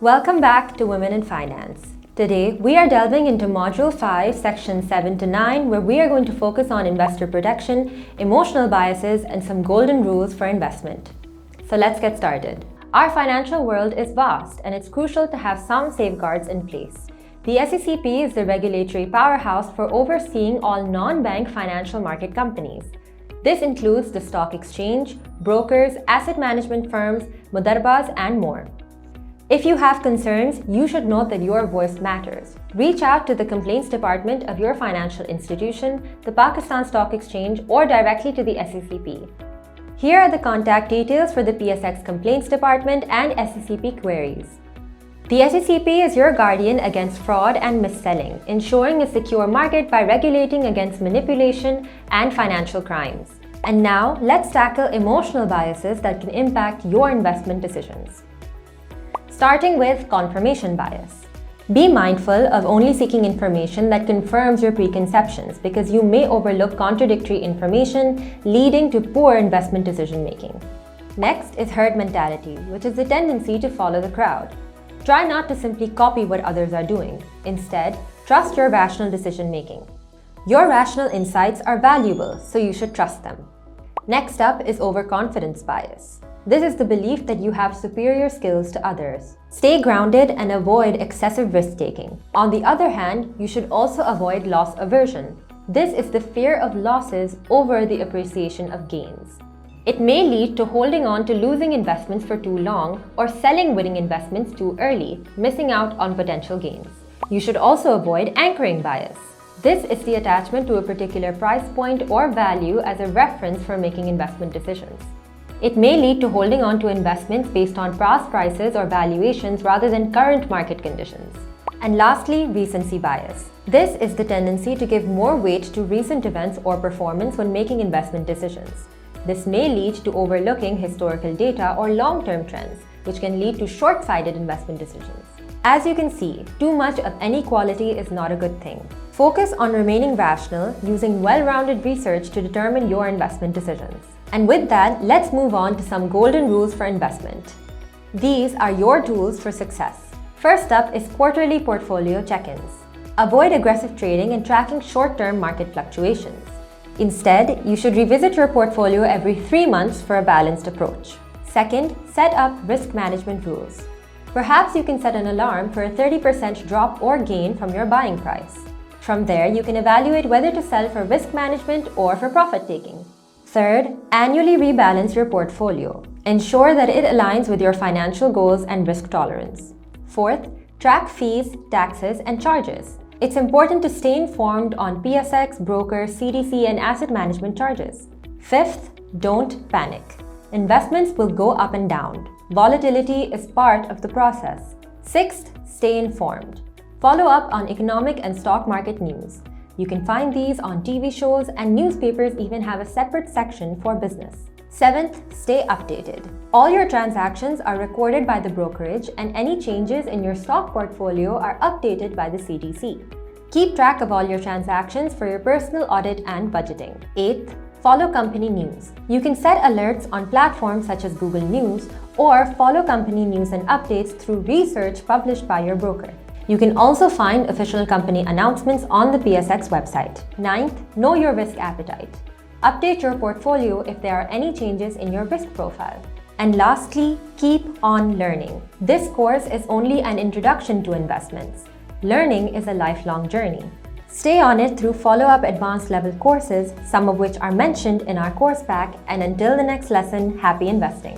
Welcome back to Women in Finance. Today, we are delving into Module 5, Sections 7 to 9, where we are going to focus on investor protection, emotional biases, and some golden rules for investment. So let's get started. Our financial world is vast, and it's crucial to have some safeguards in place. The SECP is the regulatory powerhouse for overseeing all non-bank financial market companies. This includes the stock exchange, brokers, asset management firms, mudarbas, and more. If you have concerns, you should know that your voice matters. Reach out to the complaints department of your financial institution, the Pakistan Stock Exchange, or directly to the SECP. Here are the contact details for the PSX Complaints Department and SECP queries. The SECP is your guardian against fraud and mis-selling, ensuring a secure market by regulating against manipulation and financial crimes. And now, let's tackle emotional biases that can impact your investment decisions. Starting with confirmation bias. Be mindful of only seeking information that confirms your preconceptions because you may overlook contradictory information, leading to poor investment decision-making. Next is herd mentality, which is the tendency to follow the crowd. Try not to simply copy what others are doing. Instead, trust your rational decision-making. Your rational insights are valuable, so you should trust them. Next up is overconfidence bias. This is the belief that you have superior skills to others. Stay grounded and avoid excessive risk-taking. On the other hand, you should also avoid loss aversion. This is the fear of losses over the appreciation of gains. It may lead to holding on to losing investments for too long or selling winning investments too early, missing out on potential gains. You should also avoid anchoring bias. This is the attachment to a particular price point or value as a reference for making investment decisions. It may lead to holding on to investments based on past prices or valuations rather than current market conditions. And lastly, recency bias. This is the tendency to give more weight to recent events or performance when making investment decisions. This may lead to overlooking historical data or long-term trends, which can lead to short-sighted investment decisions. As you can see, too much of any quality is not a good thing. Focus on remaining rational, using well-rounded research to determine your investment decisions. And with that, let's move on to some golden rules for investment. These are your tools for success. First up is quarterly portfolio check-ins. Avoid aggressive trading and tracking short-term market fluctuations. Instead, you should revisit your portfolio every 3 months for a balanced approach. Second, set up risk management rules. Perhaps you can set an alarm for a 30% drop or gain from your buying price. From there, you can evaluate whether to sell for risk management or for profit-taking. Third, annually rebalance your portfolio. Ensure that it aligns with your financial goals and risk tolerance. Fourth, track fees, taxes, and charges. It's important to stay informed on PSX, broker, CDC, and asset management charges. Fifth, don't panic. Investments will go up and down. Volatility is part of the process. Sixth, stay informed. Follow up on economic and stock market news. You can find these on TV shows, and newspapers even have a separate section for business. Seventh, stay updated. All your transactions are recorded by the brokerage, and any changes in your stock portfolio are updated by the CDC. Keep track of all your transactions for your personal audit and budgeting. Eighth, follow company news. You can set alerts on platforms such as Google News or follow company news and updates through research published by your broker. You can also find official company announcements on the PSX website. Ninth, know your risk appetite. Update your portfolio if there are any changes in your risk profile. And lastly, keep on learning. This course is only an introduction to investments. Learning is a lifelong journey. Stay on it through follow-up advanced level courses, some of which are mentioned in our course pack, and until the next lesson, happy investing.